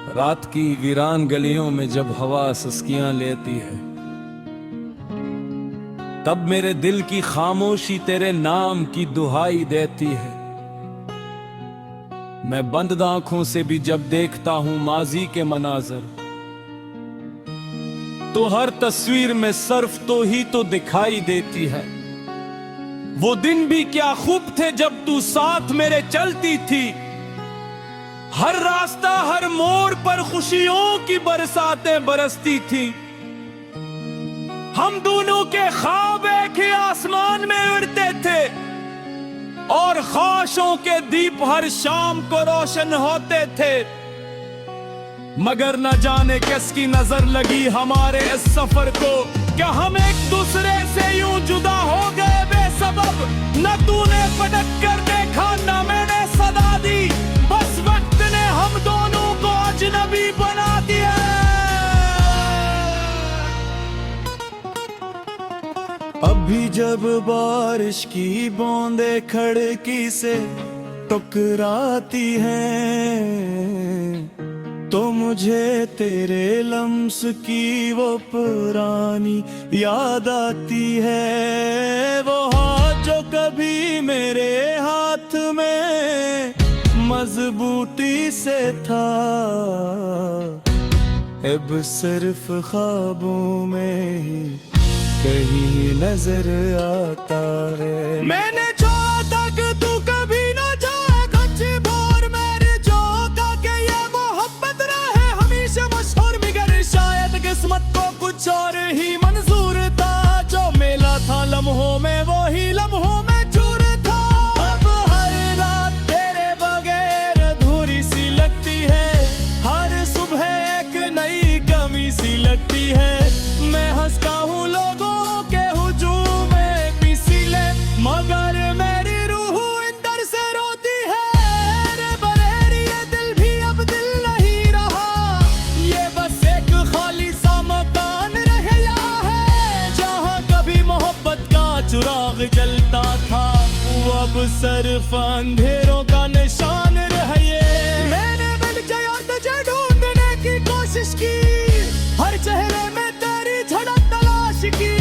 रात की वीरान गलियों में जब हवा सस्कियां लेती है, तब मेरे दिल की खामोशी तेरे नाम की दुहाई देती है। मैं बंद आंखों से भी जब देखता हूं माजी के मनाजर, तो हर तस्वीर में सर्फ तो ही तो दिखाई देती है। वो दिन भी क्या खूब थे जब तू साथ मेरे चलती थी। हर रास्ता हर मोड़ पर खुशियों की बरसातें बरसती थी। हम दोनों के ख्वाब एक ही आसमान में उड़ते थे और ख्वाहिशों के दीप हर शाम को रोशन होते थे। मगर न जाने किसकी नजर लगी हमारे इस सफर को, क्या हम एक दूसरे से यूं जुदा हो गए बेसबब। न तूने पटक कर देखा न मैंने सदा दी, बस वक्त ने हम दोनों को अजनबी बना दिया। अभी जब बारिश की बूंदें खिड़की से टकराती हैं, तो मुझे तेरे लम्स की वो पुरानी याद आती है। वो हाथ जो कभी मेरे हाथ में मजबूती से था, अब सिर्फ ख्वाबों में ही कहीं नजर आता है। मैंने चाहा था कि तू कभी ना जाए कच्ची भोर मेरी जो का के ये मोहब्बत रहे हमेशा मशहूर, मगर शायद किस्मत को कुछ और ही मंजूर था। जो मेला था लम्हों में वो ही लम्हों में चूर था। अब हर रात तेरे बगैर अधूरी सी लगती है, हर सुबह एक नई कमी सी लगती है। मैं हंसता हूँ लोगों के हुजूम में मिसिले, मगर मेरी रूह अंदर से रोती है। रे बरेरी ये दिल भी अब दिल नहीं रहा, ये बस एक खाली सा मकान रह गया है। जहाँ कभी मोहब्बत का चिराग जलता था, वो अब सिर्फ अंधेरों का निशान रह ये। मैंने मिलके और तुझे ढूंढने की कोशिश की, हर चेहरे में तेरी झड़क तलाश की,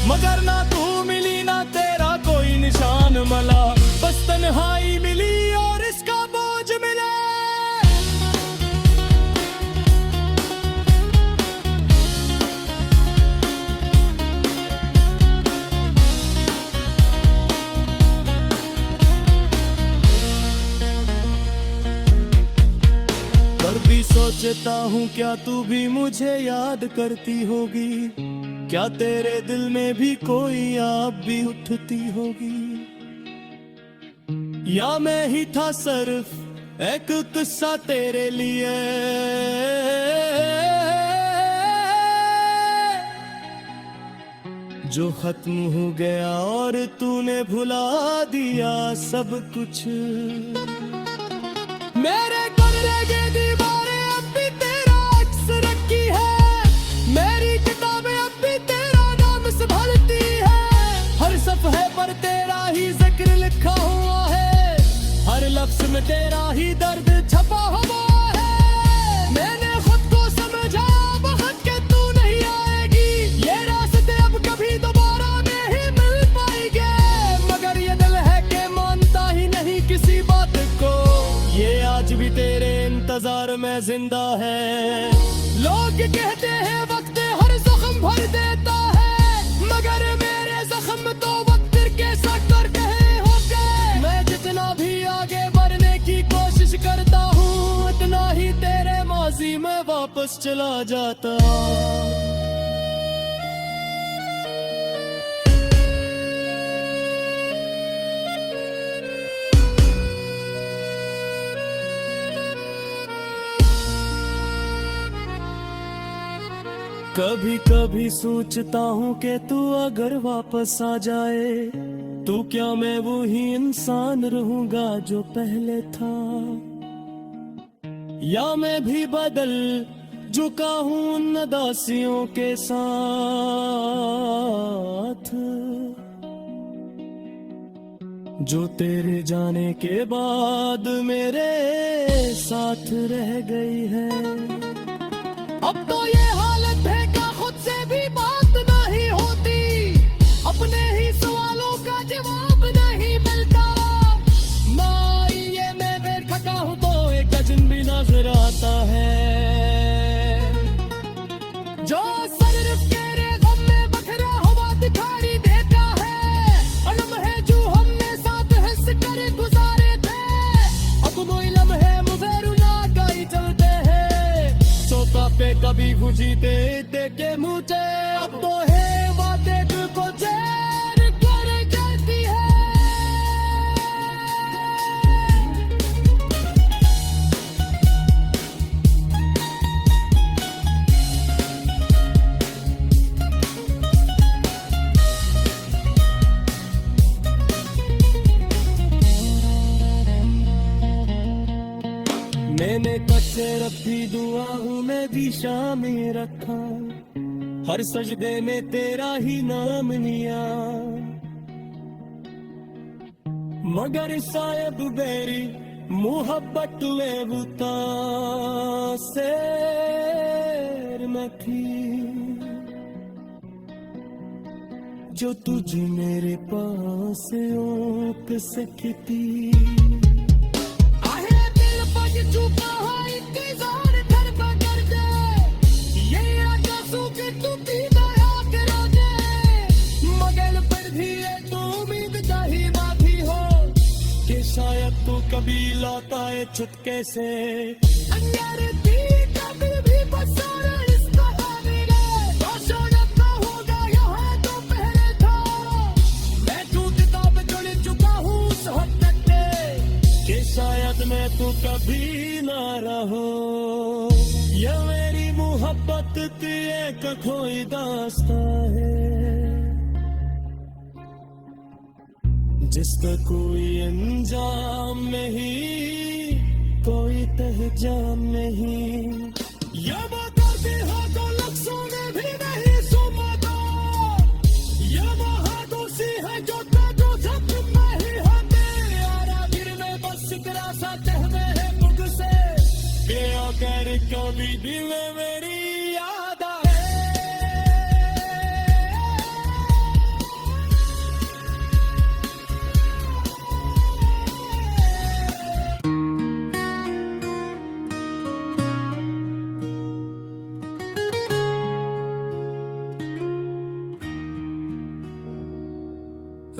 मगर ना तू मिली ना तेरा कोई निशान मला। बस तन्हाई मिली और इसका बोझ मिला। पर भी सोचता हूँ क्या तू भी मुझे याद करती होगी, क्या तेरे दिल में भी कोई आप भी उठती होगी, या मैं ही था सिर्फ एक किस्सा तेरे लिए जो खत्म हो गया और तूने भुला दिया सब कुछ। मेरे कमरे की दीवारें अब भी तेरा अक्स रखी है, मेरी किताबें अब भी तेरा नाम संभालती है। हर सफ़े पर तेरा ही जिक्र लिखा हुआ है, हर लफ्ज में तेरा ही दर्द छपा हुआ है। मैंने खुद को समझा बहुत के तू नहीं आएगी, ये रास्ते अब कभी दोबारा नहीं मिल पाएंगे। मगर ये दिल है कि मानता ही नहीं किसी बात को, ये आज भी तेरे इंतजार में जिंदा है। लोग कहते हैं वक्त हर जख्म भर देता है, मगर मेरे जख्म तो वक्त के सकर कहे होते। मैं जितना भी आगे बढ़ने की कोशिश करता हूँ, इतना ही तेरे माजी में वापस चला जाता। कभी कभी सोचता हूँ कि तू अगर वापस आ जाए, तो क्या मैं वो ही इंसान रहूंगा जो पहले था, या मैं भी बदल झुका हूँ उन अदासियों के साथ जो तेरे जाने के बाद मेरे साथ साथ रह गई है। अब तो ये हालत है क्या खुद से भी बात नहीं होती, अपने ही सवालों का जवाब नहीं मिलता। माई ये मैं बैठ खटा हूँ तो एक गजन भी नजर आता है, जो सिर्फ तेरे गम में बखरा हुआ दिखाई देता है। अलम है जो हमने साथ हंस कर गुजारे थे, अब कोई लम्हे मुझे रुला कर चलते हैं। चौथा पे कभी खुशी देते के मुझे, अब तो है वादे को चैन कर जाती है। मैंने कच्चे रखी दुआओं में भी शामिल रखा, हर सजदे में तेरा ही नाम लिया। मगर शायद मेरी मोहब्बत में मुतासिर न थी, जो तुझ मेरे पास ओट सकती। चुका है इंतजार घर पकड़ दे, ये आकाशों के तू भी दया करा दे। मगर फिर भी ये तो उम्मीद चाहिए बाकी हो, कि शायद तू कभी लौटा है चुटके से। अंगार दी कभी भी बसारा इस कहानी में, रोशन ना होगा यहाँ तो पहले था। मैं तू किताब जुड़ चुका हूँ उस हद तक कि शायद मैं तू कभी ना रहो। ये मेरी मोहब्बत तेरे का कोई दास्ता है, जिसका कोई अंजाम नहीं, कोई तहजाम नहीं। ये बताते हो तो लफ्जों में भी नहीं सुमाता, ये बहादुर सी है जो जब में ही होते। यारा गिर में बस तेरा सा कहवे है मुझसे, के आकर कभी दिल में मेरी याद आए।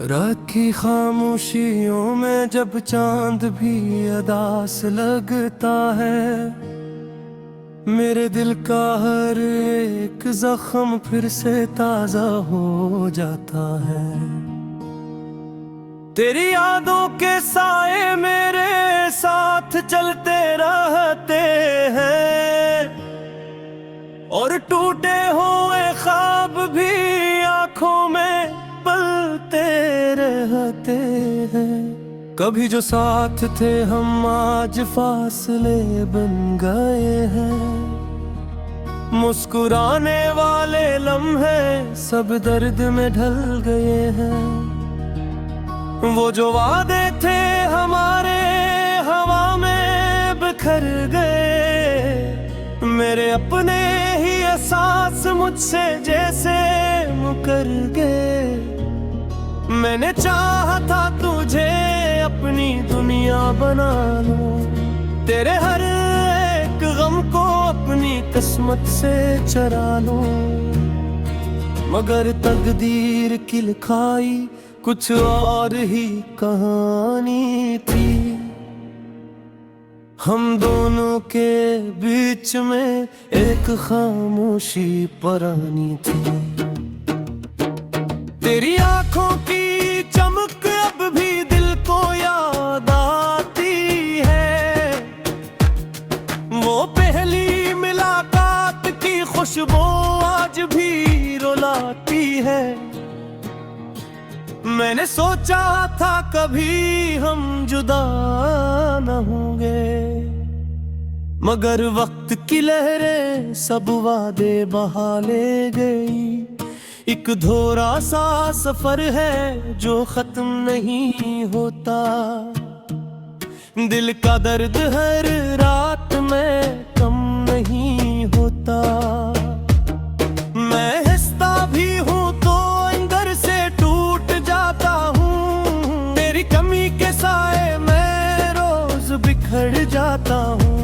रात की खामोशियों में जब चांद भी अदास लगता है, मेरे दिल का हर एक जख्म फिर से ताजा हो जाता है। तेरी यादों के साए मेरे साथ चलते रहते हैं, और टूटे हुए ख्वाब भी आंखों में पलते रहते हैं। कभी जो साथ थे हम आज फासले बन गए हैं, मुस्कुराने वाले लम्हे सब दर्द में ढल गए हैं। वो जो वादे थे हमारे हवा में बिखर गए, मेरे अपने ही एहसास मुझसे जैसे मुकर गए। मैंने चाहा था तुझे अपनी दुनिया बना लूं, तेरे हर एक गम को अपनी किस्मत से चरा लूं। मगर तकदीर की लिखाई कुछ और ही कहानी थी, हम दोनों के बीच में एक खामोशी पुरानी थी। तेरी आंखों की चमक अब भी दिल को याद आती है, वो पहली मुलाकात की खुशबू आज भी रुलाती है। मैंने सोचा था कभी हम जुदा न होंगे, मगर वक्त की लहरें सब वादे बहा ले गई। एक धोरा सा सफर है जो खत्म नहीं होता, दिल का दर्द हर रात मैं कम नहीं होता। मैं हंसता भी हूँ तो अंदर से टूट जाता हूँ। तेरी कमी के साए मैं रोज बिखर जाता हूँ।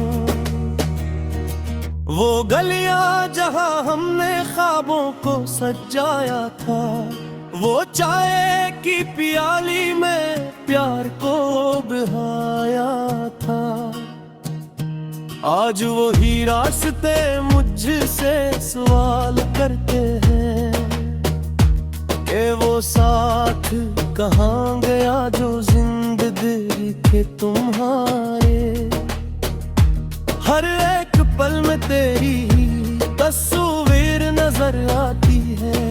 वो गलियां जहां हमने ख्वाबों को सजाया था, वो चाय की प्याली में प्यार को बहाया था। आज वही रास्ते मुझसे सवाल करते हैं कि वो साथ कहाँ गया जो जिंदगी थे तुम्हारे। हर एक पल में तेरी तस्वीर नजर आती है।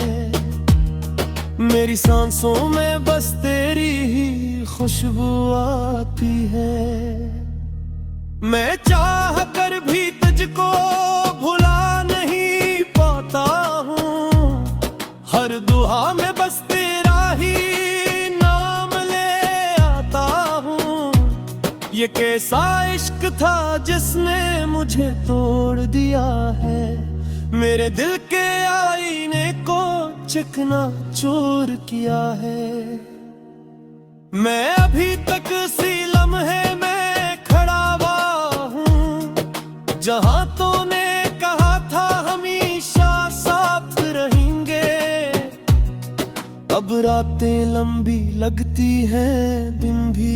मेरी सांसों में बस तेरी ही खुशबू आती है। मैं चाह कर भी तुझको भुला नहीं पाता हूँ। हर दुआ में बस तेरा ही नाम ले आता हूँ। ये कैसा इश्क था जिसने मुझे तोड़ दिया है। मेरे दिल के आईने को चिकना चूर किया है। मैं अभी तक सी लम्हे में खड़ा हुआ हूँ, जहाँ तूने कहा था हमेशा साथ रहेंगे। अब रातें लंबी लगती हैं, दिन भी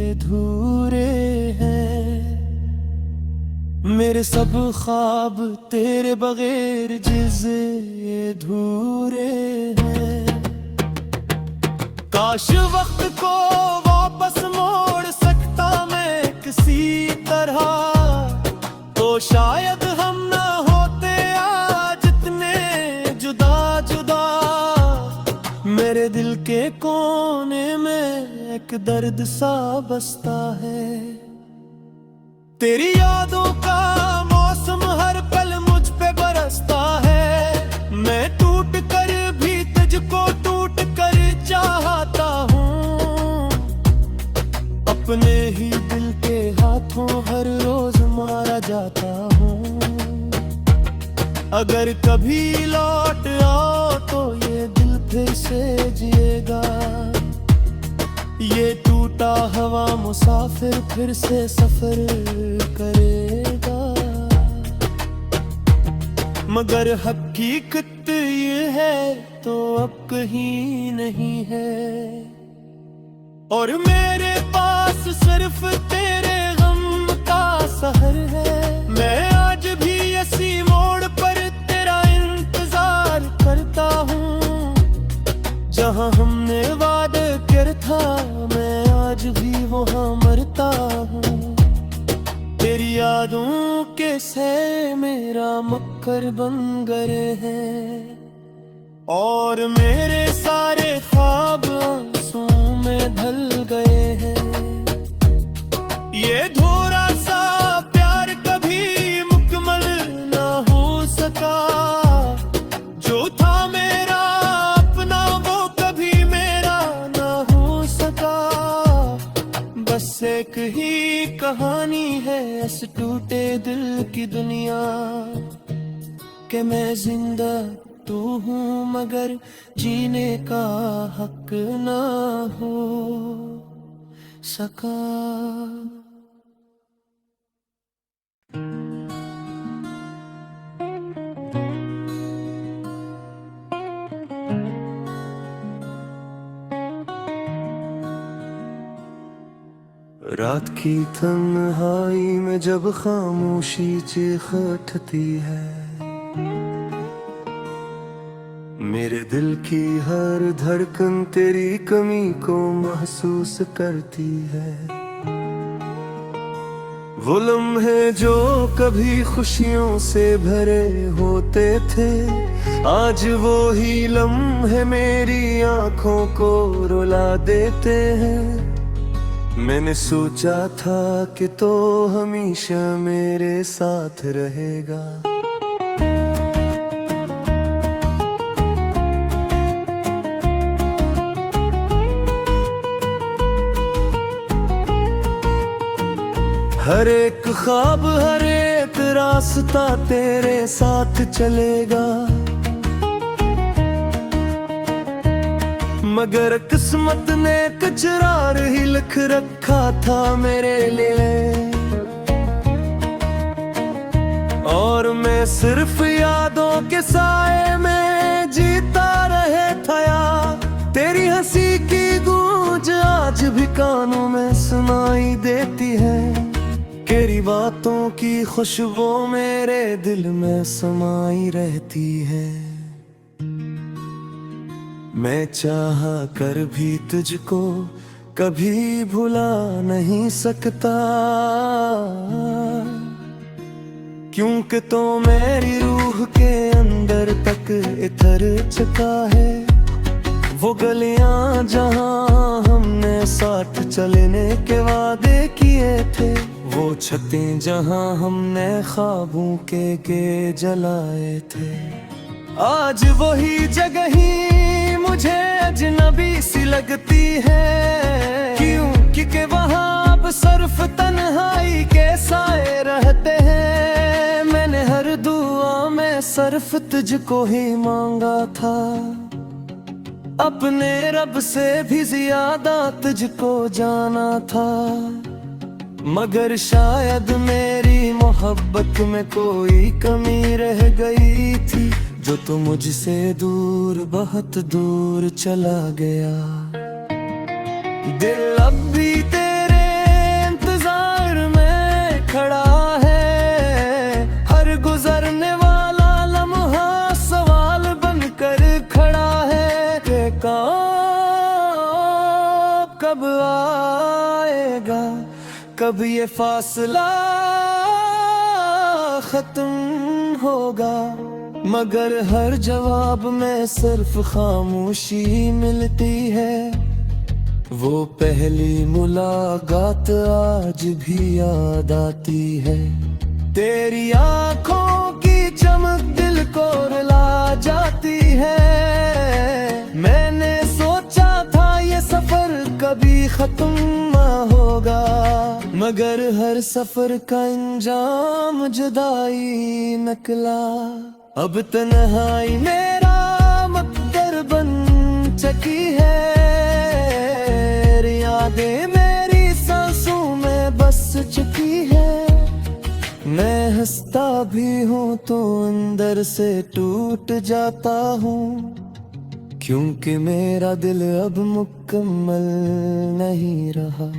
अधूरे हैं। मेरे सब ख्वाब तेरे बगैर जैसे अधूरे हैं। काश वक्त को वापस मोड़ सकता मैं किसी तरह, तो शायद हम ना होते आज इतने जुदा जुदा। मेरे दिल के कोने में एक दर्द सा बसता है। तेरी यादों का मौसम हर पल मुझ पे बरसता है। मैं टूट कर भी तुझको टूट कर चाहता हूँ। अपने ही दिल के हाथों हर रोज मारा जाता हूँ। अगर कभी लौट आओ तो ये दिल फिर से जिएगा। ये टूटा हवा मुसाफिर फिर से सफर करेगा। मगर हकीकत ये है तो अब कहीं नहीं है। और मेरे पास सिर्फ तेरे गम का सहर है। मैं आज भी इसी मोड़ पर तेरा इंतजार करता हूँ। जहाँ हमने वादा किया था मैं आज भी वहाँ मरता हूँ। तेरी यादों के से मेरा मक्कर बन गए हैं। और मेरे सारे ख्वाब आंसुओं में ढल गए हैं। ये धोरा सा प्यार कभी मुकम्मल ना हो सका। जो था मेरा अपना वो कभी मेरा ना हो सका। बस एक ही कहानी है इस टूटे दिल की दुनिया, कि मैं जिंदा तू हूँ मगर जीने का हक ना हो सका। रात की तन्हाई में जब खामोशी चीख उठती है। मेरे दिल की हर धड़कन तेरी कमी को महसूस करती है। वो लम्हे जो कभी खुशियों से भरे होते थे, आज वो ही लम्हे मेरी आंखों को रुला देते हैं। मैंने सोचा था कि तो हमेशा मेरे साथ रहेगा। हर एक ख्वाब हर एक रास्ता तेरे साथ चलेगा, मगर किस्मत ने कचरार ही लिख रखा था मेरे लिए। और मैं सिर्फ यादों के साए में जीता रहे था यार। तेरी हंसी की गूंज आज भी कानों में सुनाई देती है, तेरी बातों की खुशबू मेरे दिल में समाई रहती है। मैं चाहा कर भी तुझको कभी भुला नहीं सकता, क्योंकि तो मेरी रूह के अंदर तक इतर चुका है। वो गलियां जहां हमने साथ चलने के वादे किए थे, वो छतें जहां हमने ख्वाबों के जलाए थे। आज वही जगह ही मुझे अजनबी सी लगती है, क्योंकि वहां अब सिर्फ तन्हाई के साए रहते हैं। मैंने हर दुआ में सिर्फ तुझको ही मांगा था, अपने रब से भी ज्यादा तुझको जाना था। मगर शायद मेरी मोहब्बत में कोई कमी रह गई थी, जो तू मुझसे दूर बहुत दूर चला गया। दिल अब भी तेरे इंतजार में खड़ा है, हर गुजरने वाला लम्हा सवाल बनकर खड़ा है कि कब आएगा, कब ये फासला खत्म होगा। मगर हर जवाब में सिर्फ खामोशी मिलती है। वो पहली मुलाकात आज भी याद आती है, तेरी आंखों की चमक दिल को रुला जाती है। मैंने सोचा था ये सफर कभी खत्म ना होगा, मगर हर सफर का अंजाम जुदाई निकला। अब तन्हाई मेरा मकदर बन चुकी है, यादें मेरी सांसों में बस चुकी है। मैं हंसता भी हूँ तो अंदर से टूट जाता हूँ, क्योंकि मेरा दिल अब मुकम्मल नहीं रहा।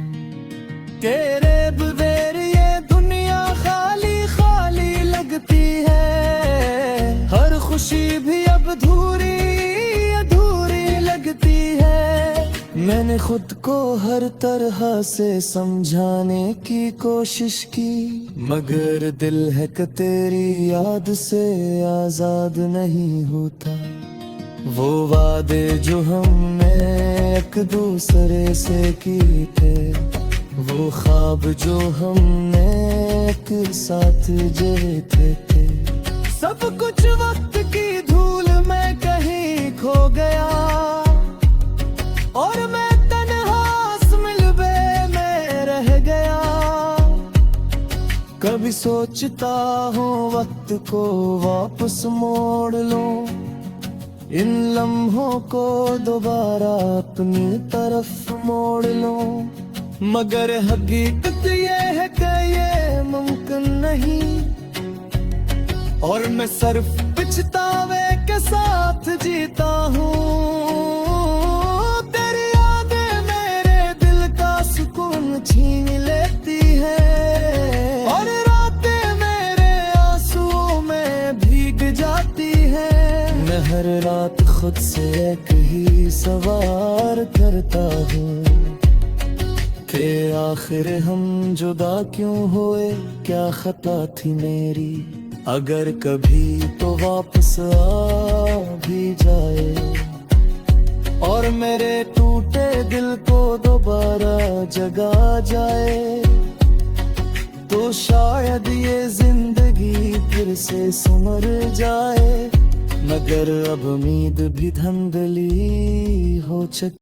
तेरे बगैर ये दुनिया खाली खाली लगती है, हर खुशी भी अब अधूरी अधूरी लगती है। मैंने खुद को हर तरह से समझाने की कोशिश की, मगर दिल है कि तेरी याद से आजाद नहीं होता। वो वादे जो हमने एक दूसरे से की थे, वो ख्वाब जो हमने एक साथ जीते थे, सब कुछ वक्त की धूल में कहीं खो गया। और मैं तन्हा मिलबे में रह गया। कभी सोचता हूँ वक्त को वापस मोड़ लूं, इन लम्हों को दोबारा अपनी तरफ मोड़ लूं, मगर हकीकत ये है कि ये मुमकिन नहीं। और मैं सिर्फ पछतावे के साथ जीता हूँ, तेरी यादें मेरे दिल का सुकून छीन लेती है, और रातें मेरे आंसुओं में भीग जाती है। मैं हर रात खुद से एक ही सवाल करता हूँ कि आखिर हम जुदा क्यों हुए, क्या खता थी मेरी। अगर कभी तो वापस आ भी जाए, और मेरे टूटे दिल को दोबारा जगा जाए, तो शायद ये जिंदगी फिर से संवर जाए। मगर अब उम्मीद भी धुंधली हो चुकी।